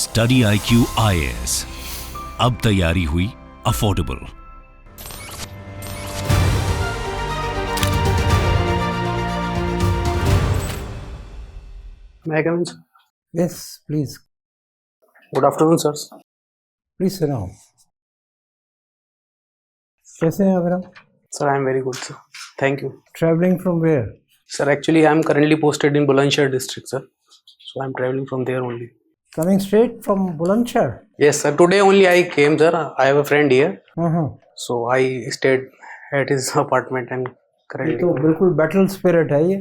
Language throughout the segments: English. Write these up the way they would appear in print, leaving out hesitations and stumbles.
StudyIQ IAS, अब तैयारी हुई affordable. May I come in, sir? Yes, please. Good afternoon, sir. Please sit down. कैसे हैं अभिनव? Sir, I am very good, sir. Thank you. Traveling from where? Sir, actually, I am currently posted in Bulandshahr district, sir. So I am traveling from there only. Coming straight from Bulandshahr? Yes, sir. Today only I came, sir. I have a friend here. So I stayed at his apartment and ये currently. तो बिल्कुल battle spirit है ये।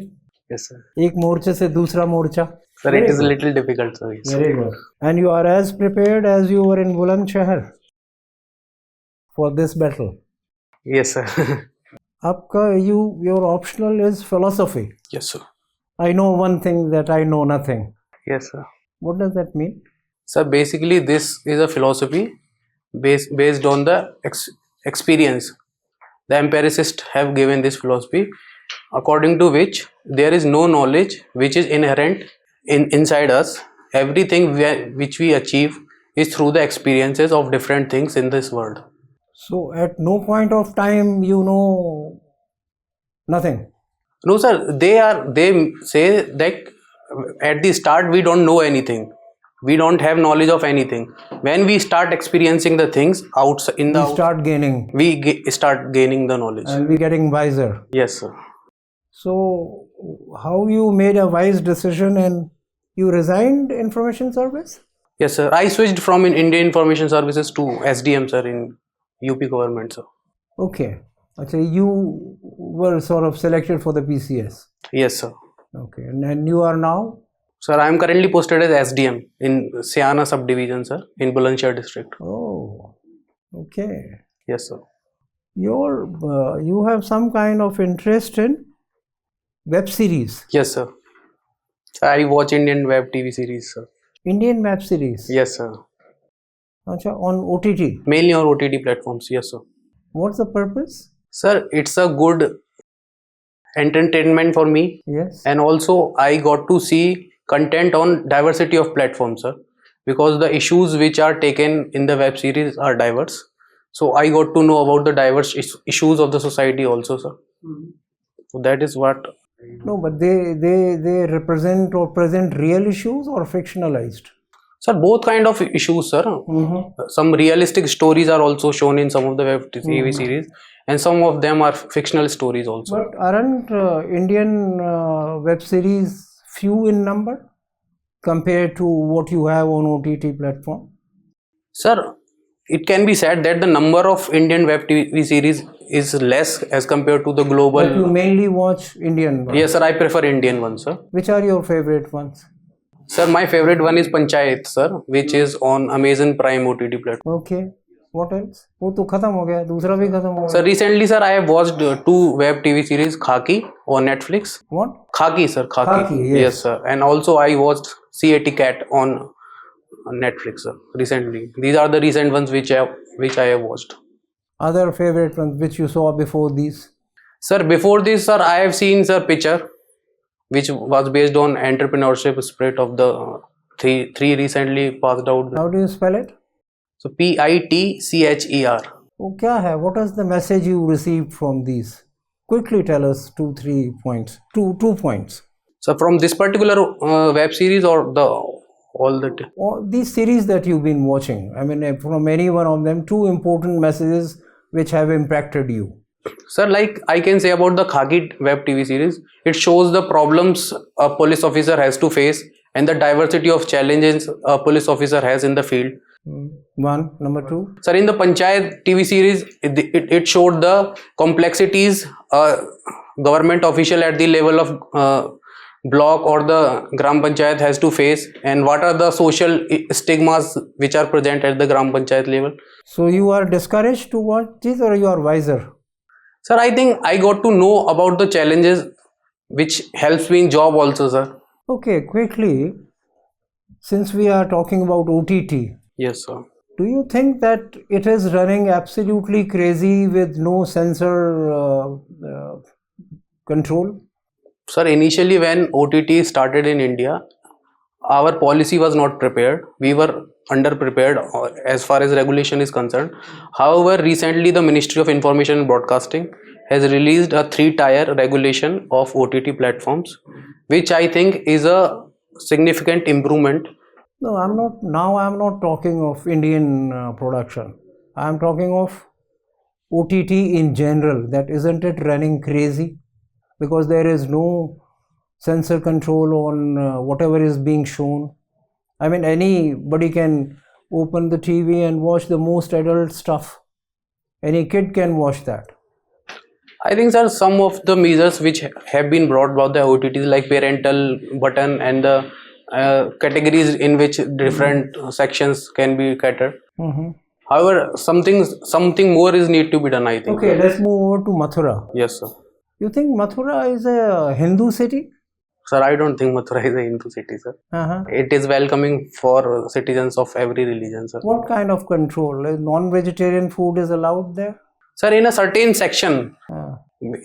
Yes, sir. एक मोर्चे से दूसरा मोर्चा। Sir, it is a little difficult, sir. Yes. Very good. And you are as prepared as you were in Bulandshahr for this battle. Yes, sir. आपका your optional is philosophy. Yes, sir. I know one thing that I know nothing. Yes, sir. What does that mean? Sir, basically this is a philosophy based on the experience. The empiricists have given this philosophy, according to which there is no knowledge which is inherent inside us. Everything which we achieve is through the experiences of different things in this world. So at no point of time you know nothing. No, sir. They say that at the start we don't know anything. We don't have knowledge of anything. When we start experiencing the things outside in the Start gaining. we start gaining the knowledge. And we getting wiser. Yes, sir. So how you made a wise decision and you resigned information service? Yes, sir. I switched from Indian Information Services to SDM, sir, in UP government, sir. Okay. Actually, you were sort of selected for the PCS. Yes, sir. Okay. And you are now? Sir, I am currently posted as SDM in Siana subdivision, sir, in Bulandshahr district. Oh, okay. Yes, sir. You have some kind of interest in web series. Yes, sir. I watch Indian web TV series, sir. Indian web series? Yes, sir. Achha, on OTT? Mainly on OTT platforms, yes, sir. What's the purpose? Sir, it's a good entertainment for me. Yes. And also I got to see content on diversity of platforms, sir, because the issues which are taken in the web series are diverse. So I got to know about the diverse issues of the society also, sir. So that is what. No, but they represent or present real issues or fictionalized? Sir, both kind of issues, sir. Some realistic stories are also shown in some of the web TV series, and some of them are fictional stories also. But aren't Indian web series few in number compared to what you have on OTT platform? Sir, it can be said that the number of Indian web TV series is less as compared to the global. But you mainly watch Indian ones? Yes, sir. I prefer Indian ones, sir. Which are your favorite ones? Sir, my favorite one is Panchayat, sir, which is on Amazon Prime OTT platform. Okay. What else? वो तो खत्म हो गया, दूसरा भी खत्म हो गया. Sir, recently, sir, I have watched two web TV series, Khaki on Netflix. What? Khaki, sir. Khaki. Yes, sir. And also I watched C80 Cat on Netflix, sir, recently. These are the recent ones which I have watched. Other favorite ones which you saw before these? Sir, before this, sir, I have seen, sir, Picture, which was based on entrepreneurship spirit of the three recently passed out. How do you spell it? So PITCHER. वो क्या है? What is the message you received from these? Quickly tell us 2-3 points. Two points. So from this particular web series or all these series that you've been watching, I mean, from any one of them, two important messages which have impacted you. Sir, like I can say about the Khaki web TV series, it shows the problems a police officer has to face and the diversity of challenges a police officer has in the field. One. Number two? Sir, in the Panchayat TV series, it showed the complexities a government official at the level of block or the Gram Panchayat has to face, and what are the social stigmas which are present at the Gram Panchayat level. So you are discouraged to watch this or you are wiser? Sir, I think I got to know about the challenges which helps me in job also, sir. Okay, quickly, since we are talking about OTT. Yes, sir. Do you think that it is running absolutely crazy with no censor control? Sir, initially when OTT started in India, our policy was not prepared. We were underprepared as far as regulation is concerned. However, recently the Ministry of Information and Broadcasting has released a 3-tier regulation of OTT platforms, which I think is a significant improvement. No, I'm not. Now I'm not talking of Indian production. I'm talking of OTT in general. That isn't it running crazy? Because there is no censor control on whatever is being shown. I mean, anybody can open the TV and watch the most adult stuff. Any kid can watch that. I think, sir, some of the measures which have been brought by the OTTs, like parental button and the categories in which different sections can be catered. However, something more is need to be done, I think. Okay, let's move over to Mathura. Yes, sir. You think Mathura is a Hindu city? Sir, I don't think Mathura is a Hindu city, sir. It is welcoming for citizens of every religion, sir. What kind of control? Non-vegetarian food is allowed there? Sir, in a certain section,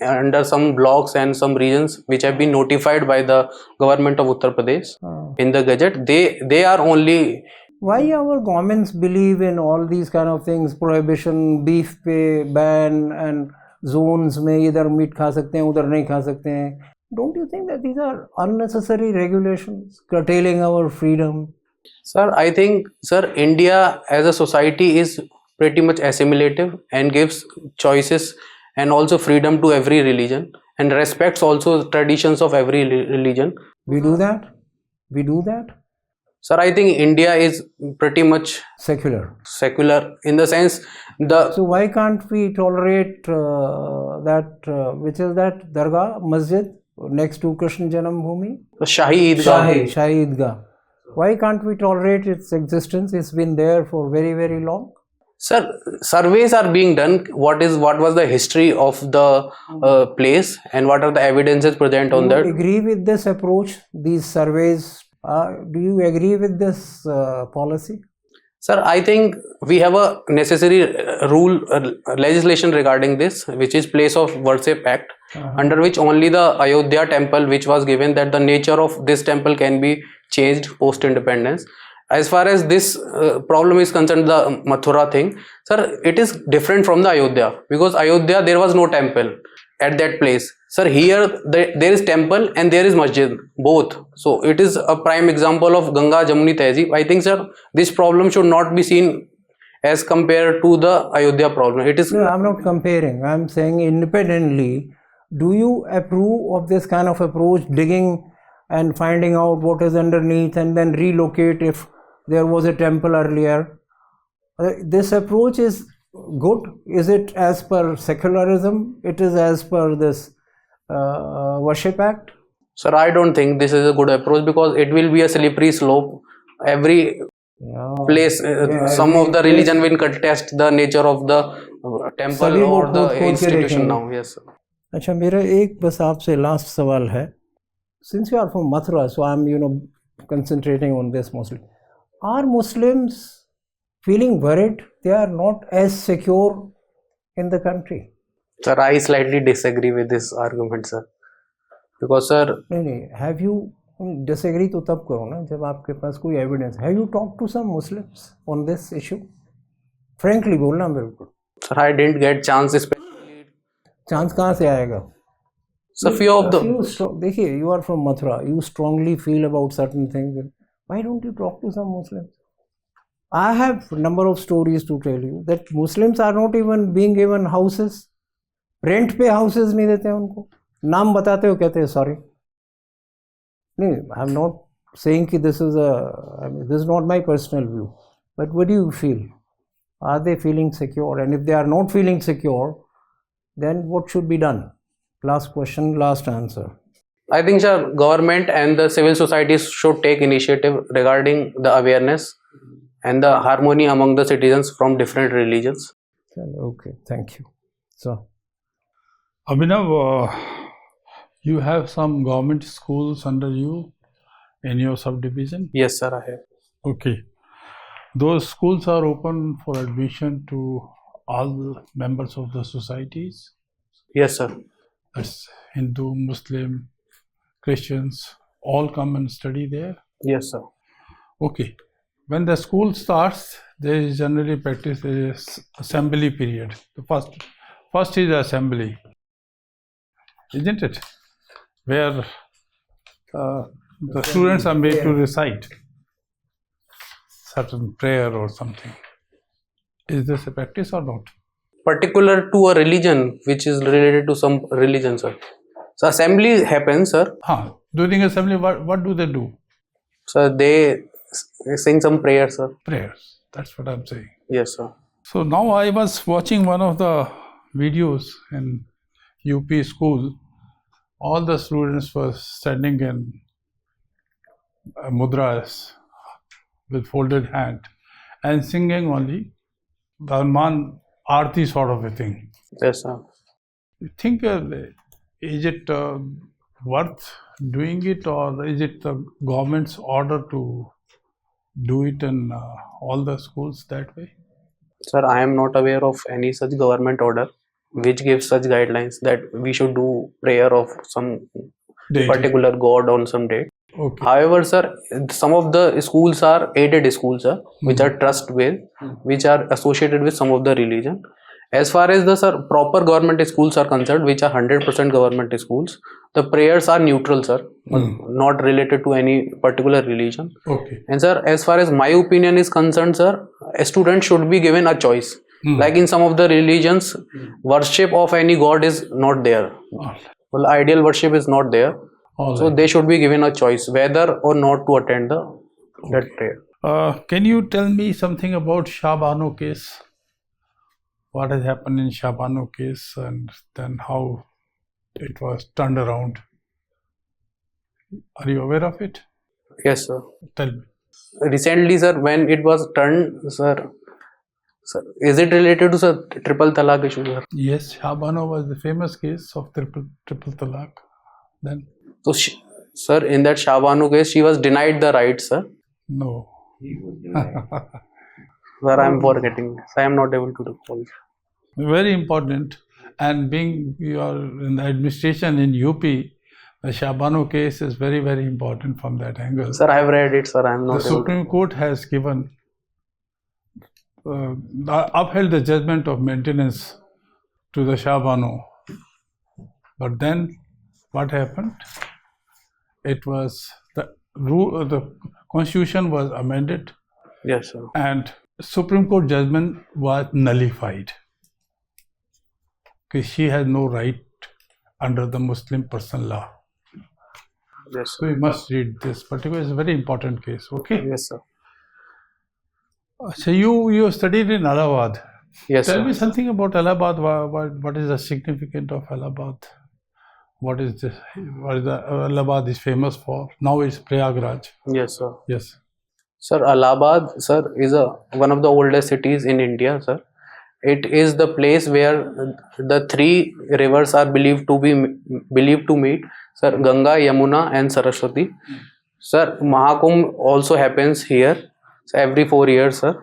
under some blocks and some regions which have been notified by the government of Uttar Pradesh in the Gazette, they are only. Why our governments believe in all these kind of things? Prohibition, beef pe ban, and zones में इधर meet खा सकते हैं, उधर नहीं खा सकते हैं. Don't you think that these are unnecessary regulations, curtailing our freedom? Sir, I think, sir, India as a society is pretty much assimilative and gives choices and also freedom to every religion and respects also traditions of every religion. We do that? We do that? Sir, I think India is pretty much secular in the sense the. So why can't we tolerate which is that Dargah Masjid next to Krishna Janam Bhoomi? Shahi Eidgah. Shahi Eidgah. Why can't we tolerate its existence? It's been there for very, very long. Sir, surveys are being done. What was the history of the place and what are the evidences present on that? Do you agree with this approach, these surveys? Do you agree with this policy? Sir, I think we have a necessary legislation regarding this, which is Place of Worship Act, under which only the Ayodhya temple, which was given that the nature of this temple can be changed post independence. As far as this problem is concerned, the Mathura thing, sir, it is different from the Ayodhya, because Ayodhya there was no temple at that place. Sir, here there is temple and there is masjid, both. So it is a prime example of Ganga Jamuni Tehzeeb. I think, sir, this problem should not be seen as compared to the Ayodhya problem. It is. No, I'm not comparing. I'm saying independently. Do you approve of this kind of approach, digging and finding out what is underneath and then relocate if there was a temple earlier? This approach is good. Is it as per secularism? It is as per this Worship Act? Sir, I don't think this is a good approach, because it will be a slippery slope. Every place, some of the religion will contest the nature of the temple or the institution now. Yes, sir. अच्छा, मेरा एक बस आपसे last सवाल है. Since you are from Mathura, so I'm concentrating on this mostly. Are Muslims feeling worried they are not as secure in the country? Sir, I slightly disagree with this argument, sir. Because, sir. नहीं, have you disagree तो तब करो ना जब आपके पास कोई evidence. Have you talked to some Muslims on this issue? Frankly बोलना मेरे को. Sir, I didn't get chance. Chance कहाँ से आएगा? So few of them. देखिए, you are from Mathura. You strongly feel about certain things. Why don't you talk to some Muslims? I have a number of stories to tell you that Muslims are not even being given houses. Rent पे houses नहीं देते हैं उनको. नाम बताते हो कहते हैं sorry. नहीं, I'm not saying कि this is not my personal view. But what do you feel? Are they feeling secure? And if they are not feeling secure, then what should be done? Last question, last answer. I think, sir, government and the civil societies should take initiative regarding the awareness and the harmony among the citizens from different religions. Okay, thank you. So, Abhinav, you have some government schools under you in your subdivision? Yes, sir, I have. Okay. Those schools are open for admission to all members of the societies? Yes, sir. That's Hindu, Muslim, Christians, all come and study there? Yes, sir. Okay. When the school starts, there is generally practice is assembly period. The first is assembly, isn't it? Where the students are made to recite certain prayer or something. Is this a practice or not? Particular to a religion, which is related to some religion, sir. So assembly happens, sir. During assembly, what do they do? So they sing some prayers, sir. Prayers. That's what I'm saying. Yes, sir. So now I was watching one of the videos in UP school. All the students were standing in mudras with folded hand and singing only the Hanuman Aarti sort of a thing. Yes, sir. You think, is it worth doing it, or is it the government's order to do it in all the schools that way? Sir, I am not aware of any such government order which gives such guidelines that we should do prayer of some Deity. particular god on some date. Okay. However, sir, some of the schools are aided schools, sir, which are trust based, which are associated with some of the religion. As far as the proper government schools are concerned, which are 100% government schools, the prayers are neutral, sir, not related to any particular religion. Okay. And sir, as far as my opinion is concerned, sir, a student should be given a choice. Like in some of the religions, worship of any god is not there. Well, ideal worship is not there. So they should be given a choice whether or not to attend that prayer. Can you tell me something about Shah Bano case? What has happened in Shah Bano case, and then how it was turned around? Are you aware of it? Yes, sir. Tell me. Recently, sir, when it was turned, sir, is it related to sir triple talaq issue, sir? Yes, Shah Bano was the famous case of triple talaq. Then. So, sir, in that Shah Bano case, she was denied the right, sir. No. Sir, I am forgetting. I am not able to recall. Very important. And being you are in the administration in UP, the Shah Bano case is very, very important from that angle. Sir, I have read it, sir. I am not The Supreme Court has given upheld the judgment of maintenance to the Shah Bano. But then what happened? It was the constitution was amended. Yes, sir. And Supreme Court judgment was nullified. Because she has no right under the Muslim personal law. Yes, So you must read this particular. It's a very important case. Okay. Yes, sir. So you studied in Allahabad. Yes, Tell sir. me something about Allahabad. What is the significance of Allahabad? What is the Allahabad is famous for? Now it's Prayagraj. Yes, sir. Yes. Sir, Allahabad, sir, is one of the oldest cities in India, sir. It is the place where the three rivers are believed to meet, sir, Ganga, Yamuna and Saraswati. Sir, Mahakumbh also happens here every 4 years, sir.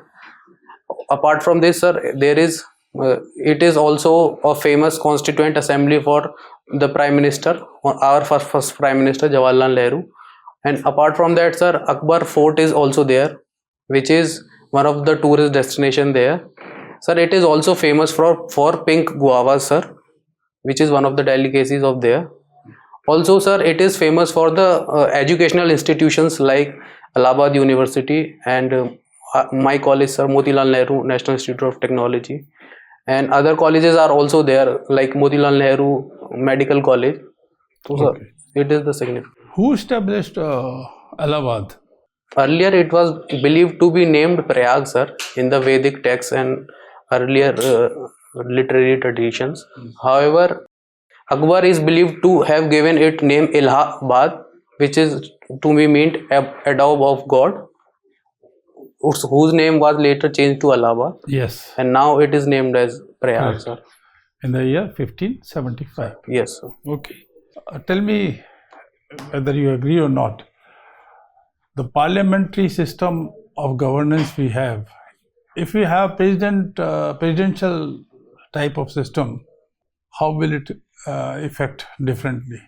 Apart from this, sir, there is it is also a famous constituent assembly for the Prime Minister, our first Prime Minister, Jawaharlal Nehru. And apart from that, sir, Akbar Fort is also there, which is one of the tourist destination there. Sir, it is also famous for pink guavas, sir, which is one of the delicacies of there. Also, sir, it is famous for the educational institutions like Allahabad University and my college, sir, Motilal Nehru National Institute of Technology. And other colleges are also there, like Motilal Nehru Medical College. So, sir, it is the significant. Who established Allahabad? Earlier, it was believed to be named Prayag, sir, in the Vedic texts and earlier literary traditions. However, Akbar is believed to have given it name Allahabad, which is to be meant abode of God, whose name was later changed to Allahabad. Yes. And now it is named as Prayag, sir. In the year 1575. Yes, sir. Okay. Tell me whether you agree or not. The parliamentary system of governance we have, if we have presidential type of system, how will it affect differently?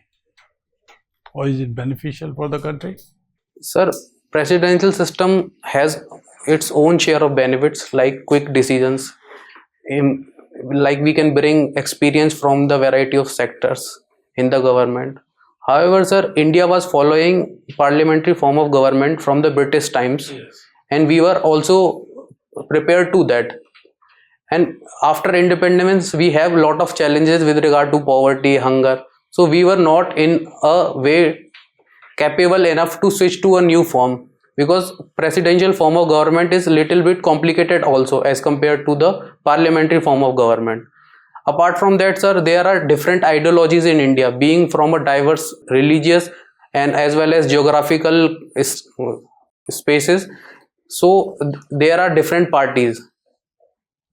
Or is it beneficial for the country? Sir, presidential system has its own share of benefits like quick decisions, like we can bring experience from the variety of sectors in the government. However, sir, India was following parliamentary form of government from the British times, and we were also prepared to that. And after independence, we have a lot of challenges with regard to poverty, hunger. So we were not in a way capable enough to switch to a new form, because presidential form of government is little bit complicated also as compared to the parliamentary form of government. Apart from that, sir, there are different ideologies in India, being from a diverse religious and as well as geographical spaces. So there are different parties.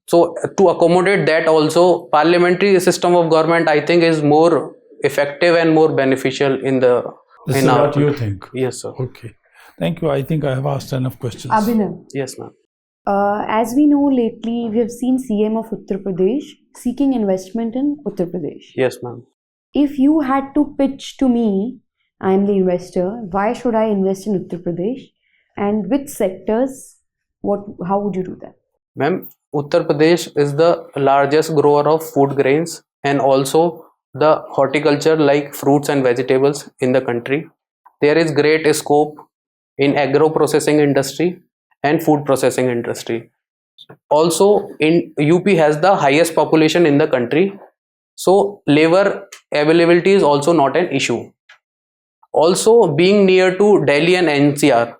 So to accommodate that also, parliamentary system of government I think is more effective and more beneficial in the This in is our what you think. Yes, sir. Okay. Thank you. I think I have asked enough questions. Abhinav, Yes, ma'am. as we know lately, we have seen CM of Uttar Pradesh seeking investment in Uttar Pradesh. Yes, ma'am. If you had to pitch to me, I am the investor, why should I invest in Uttar Pradesh and which sectors, how would you do that? Ma'am, Uttar Pradesh is the largest grower of food grains and also the horticulture like fruits and vegetables in the country. There is great scope in agro processing industry and food processing industry. Also, in UP has the highest population in the country, so labor availability is also not an issue. Also, being near to Delhi and NCR,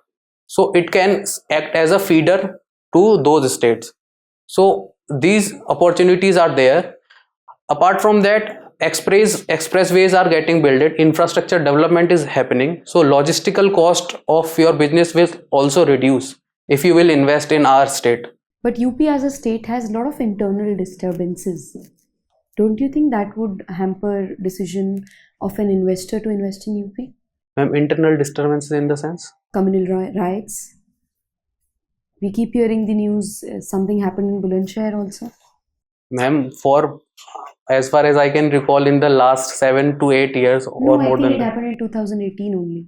so it can act as a feeder to those states. So these opportunities are there. Apart from that, expressways are getting built, infrastructure development is happening, so logistical cost of your business will also reduce if you will invest in our state. But UP as a state has a lot of internal disturbances. Don't you think that would hamper decision of an investor to invest in UP? Ma'am, internal disturbances in the sense? Communal riots. We keep hearing the news, something happened in Bulandshahr also. Ma'am, for as far as I can recall, in the last 7 to 8 years or No, I more think than it that. happened in 2018 only,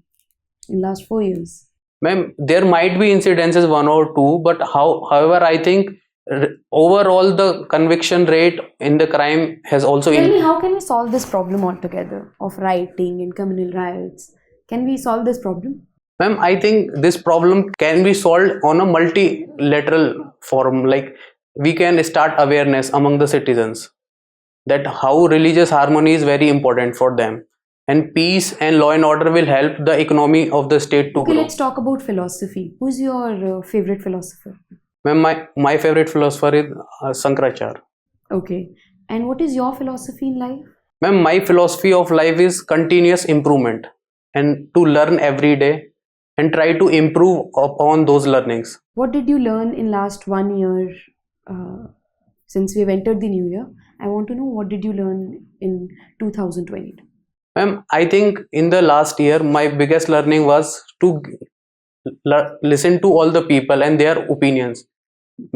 in last 4 years. Ma'am, there might be incidences 1 or 2, but however, I think overall the conviction rate in the crime has also Tell me, how can we solve this problem altogether of rioting and communal riots? Can we solve this problem? Ma'am, I think this problem can be solved on a multilateral forum. Like, we can start awareness among the citizens that how religious harmony is very important for them, and peace and law and order will help the economy of the state to Okay, grow. let's talk about philosophy. Who's your favorite philosopher? Ma'am, my favorite philosopher is Sankaracharya. Okay. And what is your philosophy in life? Ma'am, my philosophy of life is continuous improvement and to learn every day and try to improve upon those learnings. What did you learn in last 1 year since we have entered the new year? I want to know, what did you learn in 2020? Ma'am, I think in the last year, my biggest learning was to listen to all the people and their opinions.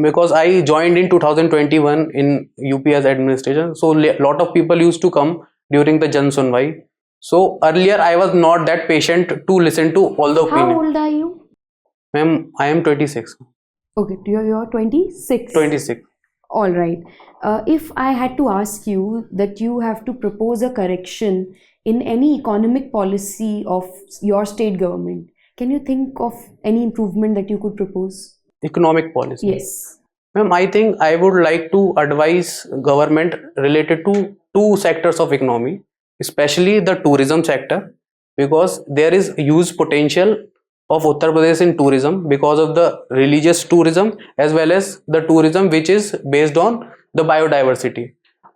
Because I joined in 2021 in UP as administration, so lot of people used to come during the Jan Sunwai. So earlier I was not that patient to listen to all the opinions. How old are you? Ma'am, I am 26. Okay, you're 26. 26. All right. If I had to ask you that you have to propose a correction in any economic policy of your state government, can you think of any improvement that you could propose? Economic policy. Yes. Ma'am, I think I would like to advise government related to 2 sectors of economy, especially the tourism sector, because there is huge potential of Uttar Pradesh in tourism because of the religious tourism as well as the tourism which is based on the biodiversity.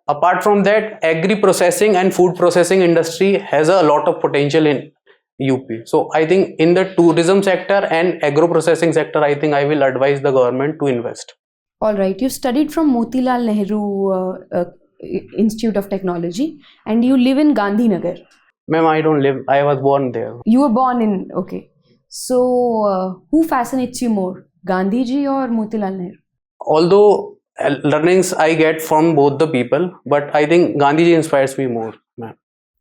Apart from that, agri processing and food processing industry has a lot of potential in UP. So I think in the tourism sector and agro processing sector, I think I will advise the government to invest. All right. You studied from Motilal Nehru Institute of Technology and you live in Gandhinagar. Ma'am, I don't live, I was born there. You were born in, okay. So who fascinates you more, Gandhiji or Motilal Nehru? Although learnings I get from both the people, but I think Gandhiji inspires me more, ma'am.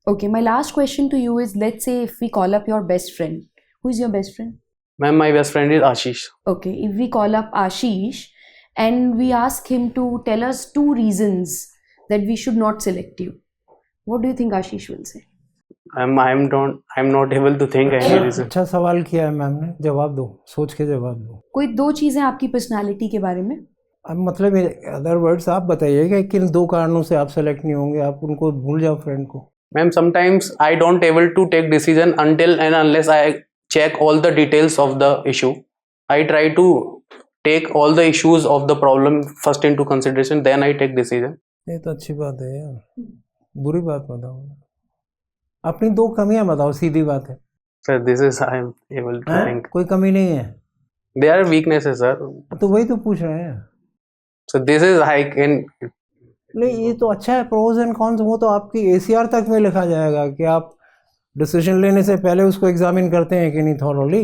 Okay, my last question to you is, let's say if we call up your best friend. Who is your best friend? Ma'am, my best friend is Ashish. Okay, if we call up Ashish and we ask him to tell us 2 reasons that we should not select you, what do you think Ashish will say? I'm not able to think any reason. अच्छा सवाल किया है ma'am ने, जवाब दो, सोच के जवाब दो. कोई 2 चीजें आपकी पर्सनालिटी के बारे में? अब मतलब अदर वर्ड्स आप बताइएगा किन 2 कारणों से आप सेलेक्ट नहीं होंगे. आप उनको भूल जाओ फ्रेंड को. Ma'am, sometimes I don't able to take decision until and unless I check all the details of the issue. I try to take all the issues of the problem first into consideration, then I take decision. ये तो अच्छी बात है यार. बुरी बात बताओ. अपनी 2 कमियां बताओ, सीधी बात है. Sir, this is I am able to think. कोई कमी नहीं है. There are weaknesses, sir. तो वही तो पूछ रहे हैं. So this is I can. नहीं, ये तो अच्छा है. प्रोज एंड कॉन्स वो तो आपकी ACR तक में लिखा जाएगा कि आप डिसीजन लेने से पहले उसको एग्जामिन करते हैं कि नहीं थॉरोली.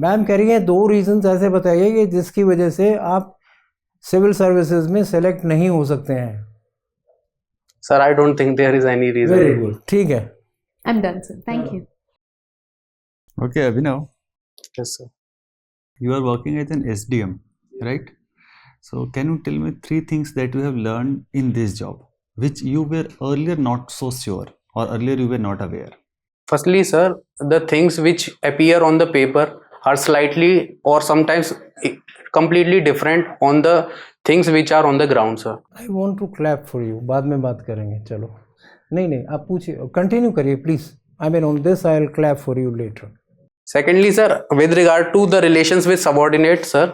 मैम कह रही है 2 रीजंस ऐसे बताइए कि जिसकी वजह से आप सिविल सर्विसेज में सेलेक्ट नहीं हो सकते हैं. Sir, I don't think there is any reason. Very good. ठीक है. I'm done, sir. Thank you. Okay, Abhinav, Yes, sir. you are working as an SDM, right? So, can you tell me 3 things that you have learned in this job, which you were earlier not so sure, or earlier you were not aware? Firstly, sir, the things which appear on the paper are slightly or sometimes completely different on the things which are on the ground, sir. I want to clap for you. बाद में बात करेंगे. चलो. नहीं आप पूछिए, continue करिए please. I mean on this I will clap for you later. Secondly, sir, with regard to the relations with subordinates, sir,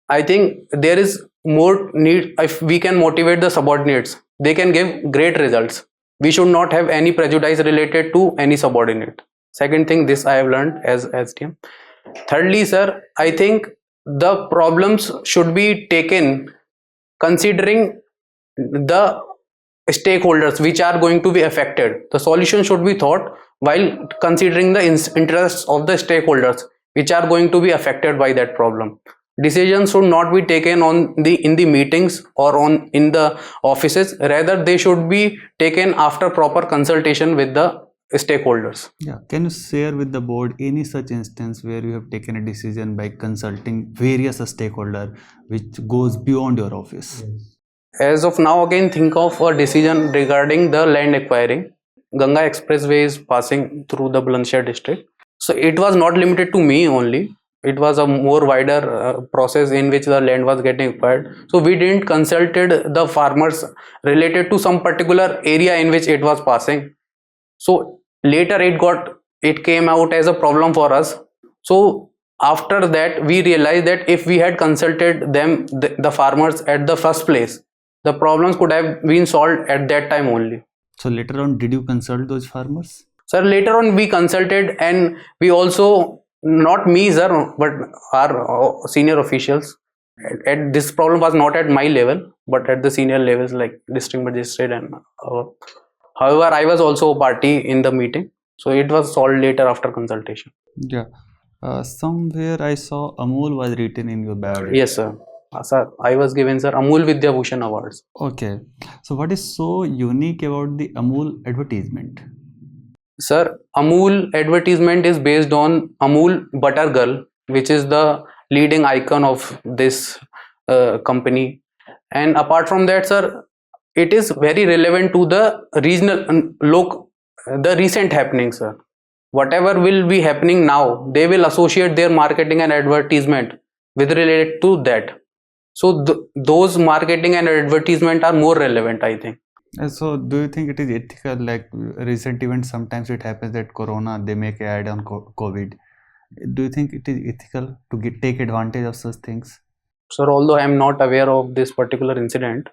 I think there is more need if we can motivate the subordinates. They can give great results. We should not have any prejudice related to any subordinate. Second thing, this I have learned as SDM. Thirdly, sir, I think the problems should be taken considering the stakeholders which are going to be affected. The solution should be thought while considering the interests of the stakeholders which are going to be affected by that problem. Decisions should not be taken in the meetings or in the offices. Rather, they should be taken after proper consultation with the stakeholders. Yeah, can you share with the board any such instance where you have taken a decision by consulting various stakeholders which goes beyond your office? As of now, again, think of a decision regarding the land acquiring. Ganga Expressway is passing through the Bulandshahr district. So it was not limited to me only. It was a more wider process in which the land was getting acquired. So we didn't consulted the farmers related to some particular area in which it was passing. So later it came out as a problem for us. So after that we realized that if we had consulted them, the farmers at the first place, the problems could have been solved at that time only. So later on, did you consult those farmers? Sir, later on we consulted, and we also, not me sir, but our senior officials, at this problem was not at my level but at the senior levels like district magistrate and however I was also a party in the meeting, so it was solved later after consultation. Yeah. Somewhere I saw Amul was written in your biodata. Yes sir. Sir, I was given sir Amul Vidya Bhushan awards. Okay. So what is so unique about the Amul advertisement? Sir, Amul advertisement is based on Amul Butter Girl, which is the leading icon of this company. And apart from that, sir, it is very relevant to the regional the recent happenings, sir. Whatever will be happening now, they will associate their marketing and advertisement with related to that. So those marketing and advertisement are more relevant, I think. And so do you think it is ethical, like recent events, sometimes it happens that Corona, they make an ad on COVID. Do you think it is ethical to take advantage of such things? Sir, although I am not aware of this particular incident,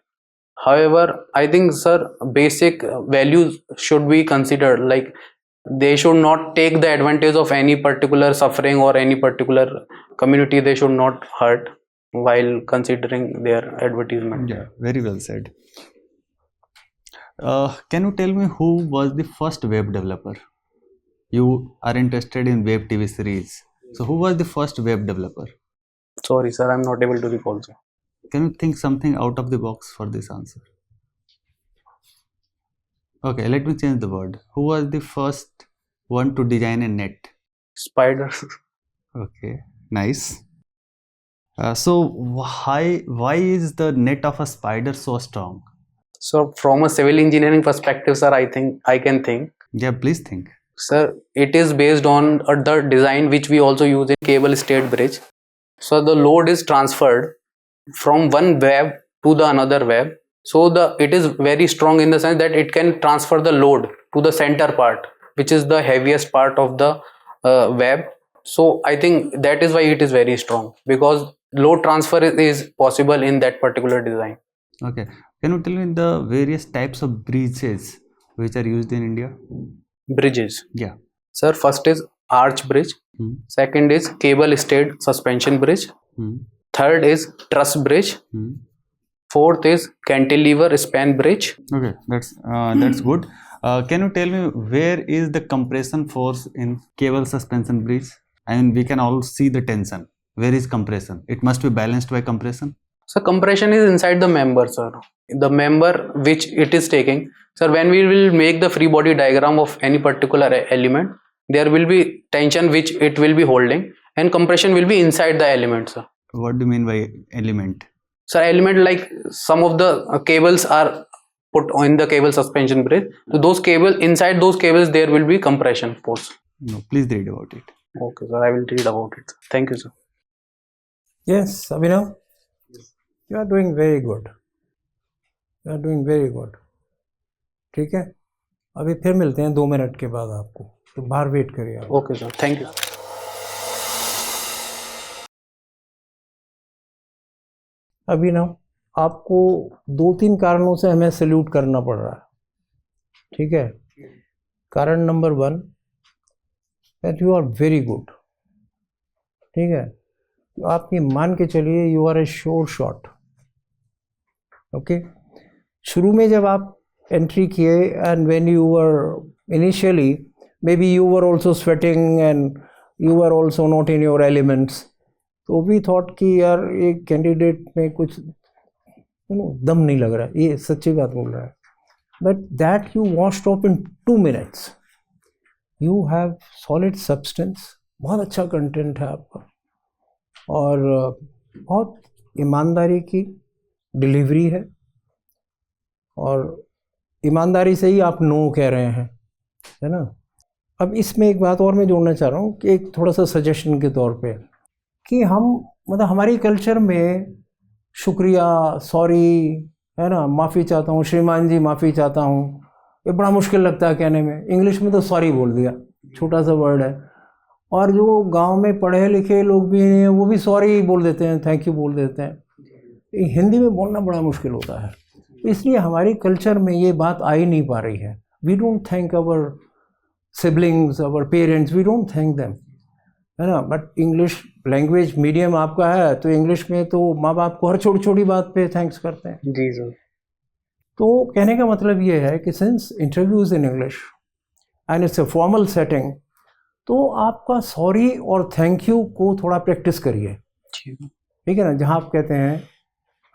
however, I think, sir, basic values should be considered. Like, they should not take the advantage of any particular suffering or any particular community. They should not hurt while considering their advertisement. Yeah, very well said. Can you tell me who was the first web developer? You are interested in web TV series. So who was the first web developer? Sorry, sir, I'm not able to recall, sir. Can you think something out of the box for this answer? Okay, let me change the word. Who was the first one to design a net? Spiders. Okay, nice. So why is the net of a spider so strong? So from a civil engineering perspective, sir, I think I can think. Yeah, please think. Sir, it is based on the design which we also use in cable stayed bridge. So the load is transferred from one web to the another web. So it is very strong in the sense that it can transfer the load to the center part, which is the heaviest part of the web. So I think that is why it is very strong, because load transfer is possible in that particular design. Okay, can you tell me the various types of bridges which are used in India? Bridges. Yeah. Sir, first is arch bridge. Hmm. Second is cable stayed suspension bridge. Hmm. Third is truss bridge. Hmm. Fourth is cantilever span bridge. Okay, that's good. Can you tell me where is the compression force in cable suspension bridge? I mean, we can all see the tension. Where is compression? It must be balanced by compression. So compression is inside the member, sir. The member which it is taking. Sir, when we will make the free body diagram of any particular element, there will be tension which it will be holding, and compression will be inside the element, sir. What do you mean by element? So element, like some of the cables are put in the cable suspension bridge. So those cables, inside those cables there will be compression force. No, please read about it. Okay, sir, I will read about it. Thank you, sir. Yes, Abhinav, you are doing very good. You are doing very good. ठीक है, अभी फिर मिलते हैं 2 minute के बाद आपको, तो बाहर वेट करिए आप. Okay, sir. Thank you. अभिनव, आपको 2-3 कारणों से हमें सैल्यूट करना पड़ रहा है. ठीक है, कारण number 1, that you are very good. ठीक है, तो आप ये मान के चलिए you are a sure shot. Okay, शुरू में जब आप एंट्री किए and when you were initially maybe you were also sweating and you were also not in your elements, तो वी थॉट कि यार ये कैंडिडेट में कुछ दम नहीं लग रहा है, ये सच्ची बात बोल रहा है. But that you washed of in 2 minutes. You have solid substance, बहुत अच्छा कंटेंट है आपका, और बहुत ईमानदारी की डिलीवरी है, और ईमानदारी से ही आप नो कह रहे हैं, है ना. अब इसमें एक बात और मैं जोड़ना चाह रहा हूँ कि एक थोड़ा सा सजेशन के तौर पे, कि हम मतलब हमारी कल्चर में शुक्रिया, सॉरी, है ना, माफ़ी चाहता हूँ, श्रीमान जी माफ़ी चाहता हूँ, ये बड़ा मुश्किल लगता है कहने में. इंग्लिश में तो सॉरी बोल दिया, छोटा सा वर्ड है. और जो गांव में पढ़े लिखे लोग भी हैं वो भी सॉरी बोल देते हैं, थैंक यू बोल देते हैं. हिंदी में बोलना बड़ा मुश्किल होता है, इसलिए हमारी कल्चर में ये बात आ ही नहीं पा रही है. We don't thank our siblings, our parents, we don't thank them, है ना. बट इंग्लिश लैंग्वेज मीडियम आपका है, तो इंग्लिश में तो माँ बाप को हर छोटी छोटी बात पे थैंक्स करते हैं. जी सर. तो कहने का मतलब ये है कि since interviews in English and it's a formal setting, तो आपका सॉरी और थैंक यू को थोड़ा प्रैक्टिस करिए. ठीक है ना. जहाँ आप कहते हैं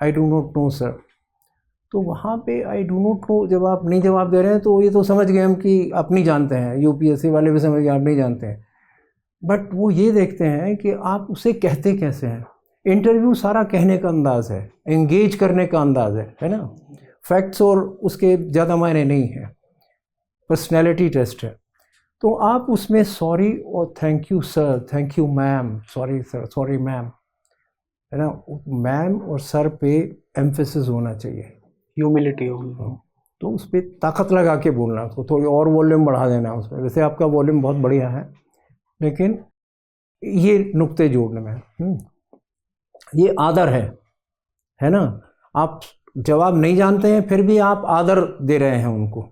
I do not know sir, तो वहाँ पे आई डू नॉट नो जब आप नहीं जवाब दे रहे हैं तो ये तो समझ गए हम कि आप नहीं जानते हैं, यूपीएससी वाले भी समझ गए आप नहीं जानते हैं. बट वो ये देखते हैं कि आप उसे कहते कैसे हैं. इंटरव्यू सारा कहने का अंदाज़ है, एंगेज करने का अंदाज़ है ना. फैक्ट्स और उसके ज़्यादा मायने नहीं है, पर्सनैलिटी टेस्ट है. तो आप उसमें सॉरी और thank you sir, thank you ma'am, sorry sir, sorry ma'am, है ना. मैम और सर पे एम्फेसिस होना चाहिए, ह्यूमिलिटी होगी. तो उस पर ताकत लगा के बोलना, तो थोड़ी और वॉल्यूम बढ़ा देना उस पर. वैसे आपका वॉल्यूम बहुत बढ़िया है, लेकिन ये नुक्ते जोड़ने में ये आदर है ना. आप जवाब नहीं जानते हैं फिर भी आप आदर दे रहे हैं उनको.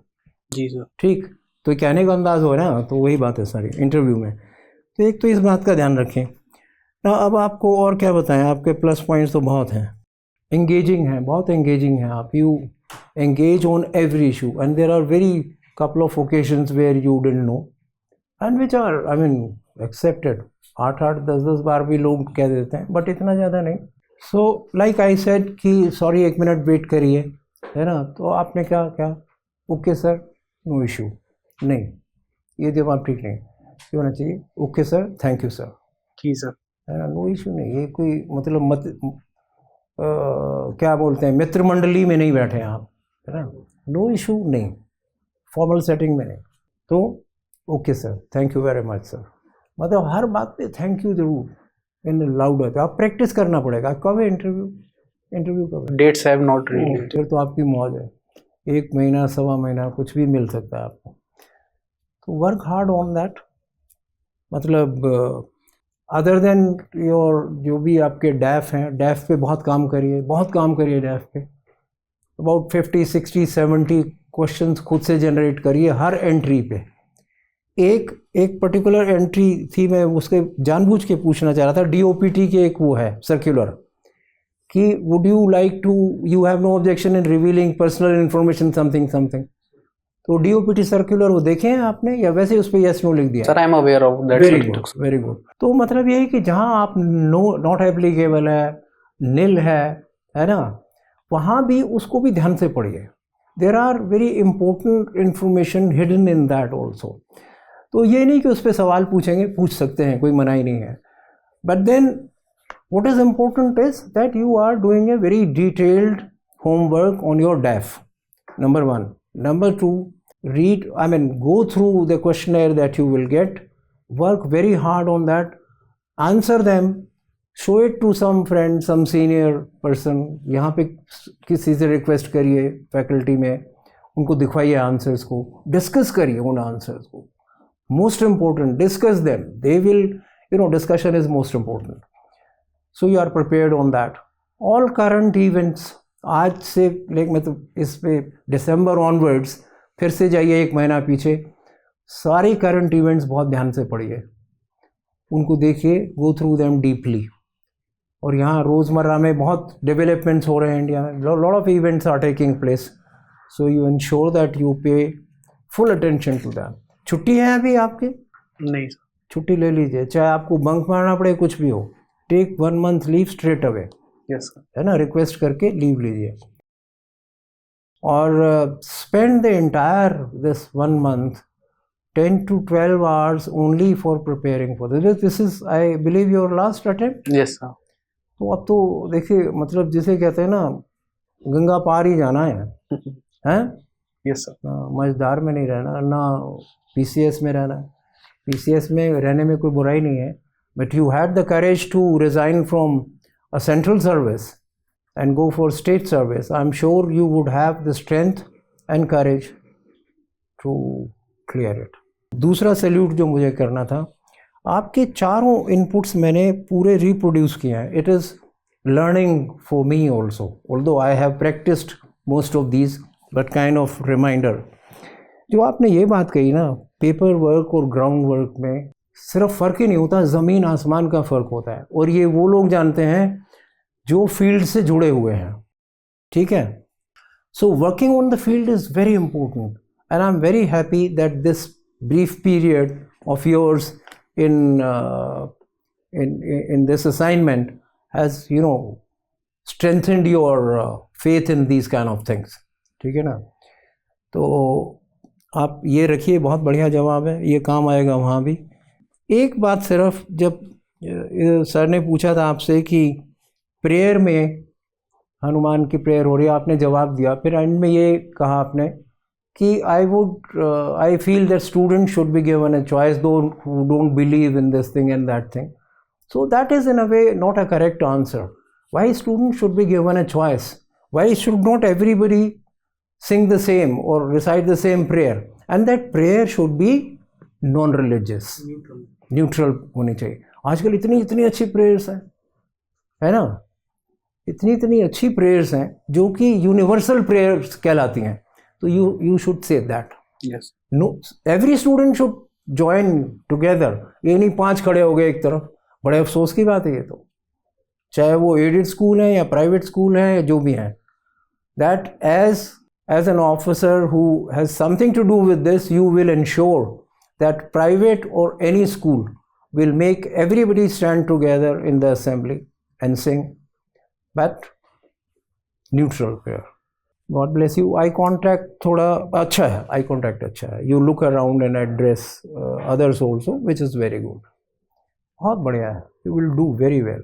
जी सर. ठीक, तो कहने का अंदाज़ हो ना, तो वही बात है सारी इंटरव्यू में. तो एक तो इस बात का ध्यान रखें ना. अब आपको और क्या बताएं, आपके प्लस पॉइंट्स तो बहुत हैं. एंगेजिंग है, बहुत एंगेजिंग है आप. You engage on every issue and there are very couple of occasions where you didn't know and which are I mean accepted. 8-8, 10-10 बार भी लोग कह देते हैं, बट इतना ज़्यादा नहीं. सो लाइक आई सेड कि सॉरी 1 मिनट वेट करिए, है ना. तो आपने क्या ओके सर, नो इशू, नहीं, ये जवाब ठीक नहीं. ये होना चाहिए okay sir, thank you sir, जी सर। है ना, नो इशू नहीं। ये कोई मतलब क्या बोलते हैं, मित्र मंडली में नहीं बैठे आप, है ना, नो इशू नहीं, फॉर्मल सेटिंग में नहीं। तो okay sir, thank you very much sir, मतलब हर बात पे थैंक यू जरूर इन लाउड है। तो आप प्रैक्टिस करना पड़ेगा। कब है इंटरव्यू कब है? Dates have not released. फिर तो आपकी मौज है, 1 महीना 1.25 महीना कुछ भी मिल सकता है आपको। तो वर्क हार्ड ऑन दैट, मतलब अदर देन योर जो भी आपके डैफ हैं, डैफ पे बहुत काम करिए, बहुत काम करिए डैफ पे। अबाउट 50 60 70 क्वेश्चंस खुद से जनरेट करिए हर एंट्री पे। एक पर्टिकुलर एंट्री थी, मैं उसके जानबूझ के पूछना चाह रहा था, DOPT के एक वो है सर्कुलर कि would you like to, you have no objection in revealing personal information something something. तो DOPT सर्कुलर वो देखे हैं आपने या वैसे उस पर यस नो लिख दिया? Sir I am aware of that. Very good, very good. तो मतलब ये है कि जहाँ आप नो नॉट एप्लीकेबल है, नील है ना, वहाँ भी उसको भी ध्यान से पढ़िए। There are very important information hidden in that also. तो ये नहीं कि उस पर सवाल पूछेंगे, पूछ सकते हैं, कोई मनाही नहीं है, but then what is important is that you are doing a very detailed homework on your DAF, number 1. Number 2, go through the questionnaire that you will get, work very hard on that, answer them, show it to some friend, some senior person, यहाँ पे किसी से request करिए faculty में, उनको दिखवाइए answers को, discuss करिए उन आंसर्स को, most important, discuss them, they will, discussion is most important. So you are prepared on that. All current events, आज से मतलब इस पे दिसंबर ऑनवर्ड्स फिर से जाइए 1 महीना पीछे, सारे करंट इवेंट्स बहुत ध्यान से पढ़िए, उनको देखिए, गो थ्रू देम डीपली। और यहाँ रोज़मर्रा में बहुत डेवलपमेंट्स हो रहे हैं इंडिया में, lot of events are taking place, so you ensure that you pay full attention to them. छुट्टी है अभी आपकी? नहीं सर। छुट्टी ले लीजिए, चाहे आपको बंक मारना पड़े, कुछ भी हो, take 1 month leave straight away, yes sir. है ना, रिक्वेस्ट करके लीव लीजिए। और spend the entire this 1 month 10 to 12 hours only for preparing for this is I believe your last attempt? Yes sir. तो अब तो देखिए, मतलब जिसे कहते हैं ना, गंगा पार ही जाना है, हैं? Yes sir. मझधार में नहीं रहना, ना PCS में रहना है। PCS में रहने में कोई बुराई नहीं है, but you had the courage to resign from a central service and go for state service. I'm sure you would have the strength and courage to clear it. दूसरा सैल्यूट जो मुझे करना था, आपके चारों इनपुट्स मैंने पूरे रिप्रोड्यूस किए हैं। It is learning for me also, although I have practised most of these, but kind of reminder. जो आपने ये बात कही ना, पेपर वर्क और ग्राउंड वर्क में सिर्फ फ़र्क ही नहीं होता, ज़मीन आसमान का फ़र्क होता है, और ये वो लोग जानते हैं जो फील्ड से जुड़े हुए हैं, ठीक है। So working on the field is very important, and I am very happy that this brief period of yours in this assignment has strengthened your faith in these kind of things, ठीक है ना। तो आप ये रखिए, बहुत बढ़िया जवाब है, ये काम आएगा वहाँ भी। एक बात सिर्फ, जब सर ने पूछा था आपसे कि प्रेयर में हनुमान की प्रेयर हो रही है, आपने जवाब दिया, फिर एंड में ये कहा आपने कि I feel that student should be given a choice to who don't believe in this thing and that thing. So that is in a way not a correct answer. Why student should be given a choice? Why should not everybody sing the same or recite the same prayer? And that prayer should be non-religious, neutral होनी चाहिए। आजकल इतनी अच्छी prayers हैं, है ना, इतनी अच्छी प्रेयर्स हैं जो कि यूनिवर्सल प्रेयर्स कहलाती हैं। तो you should say that. Yes. No, every student should join together. ये नहीं 5 खड़े हो गए एक तरफ, बड़े अफसोस की बात है ये तो, चाहे वो एडेड स्कूल है या प्राइवेट स्कूल है या जो भी है। That as an officer who has something to do with this, you will ensure that private or any school will make everybody stand together in the assembly and sing, but neutral prayer. God bless you. I contact थोड़ा अच्छा है, I contact अच्छा है. You look around and address others also, which is very good. बहुत बढ़िया है. You will do very well.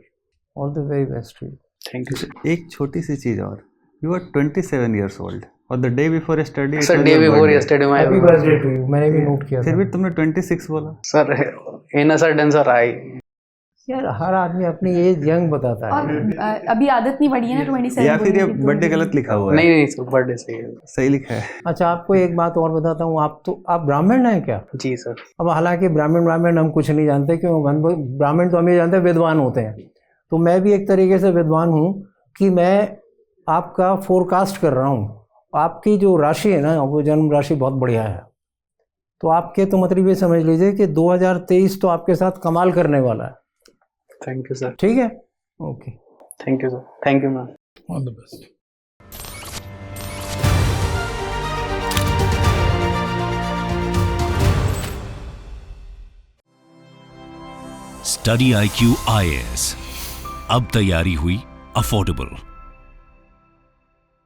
All the very best to you. Thank you sir. एक छोटी सी चीज और, यू आर 27 years old और the day before study sir day before yesterday my happy birthday to you. मैंने भी note किया फिर था. भी तुमने 26 बोला. Sir in a sudden sir I. यार हर आदमी अपनी एज यंग बताता और है. अभी आदत नहीं पड़ी है ना 27 या फिर ये बोलने की, तो बर्थडे गलत लिखा हुआ है. नहीं नहीं सर बर्थडे सही है. सही लिखा है. अच्छा, आपको एक बात और बताता हूँ. आप ब्राह्मण हैं क्या? जी सर. अब हालांकि ब्राह्मण हम कुछ नहीं जानते, क्यों? ब्राह्मण तो हम ये जानते हैं विद्वान होते हैं. तो मैं भी एक तरीके से विद्वान हूँ कि मैं आपका फोरकास्ट कर रहा हूँ. आपकी जो राशि है ना, वो जन्म राशि बहुत बढ़िया है. तो आपके तो मतलब ये समझ लीजिए कि 2023 तो आपके साथ कमाल करने वाला है. Thank you sir. ठीक है. Okay. Thank you sir. Thank you ma'am. All the best. StudyIQ IAS. अब तैयारी हुई अफोर्डेबल.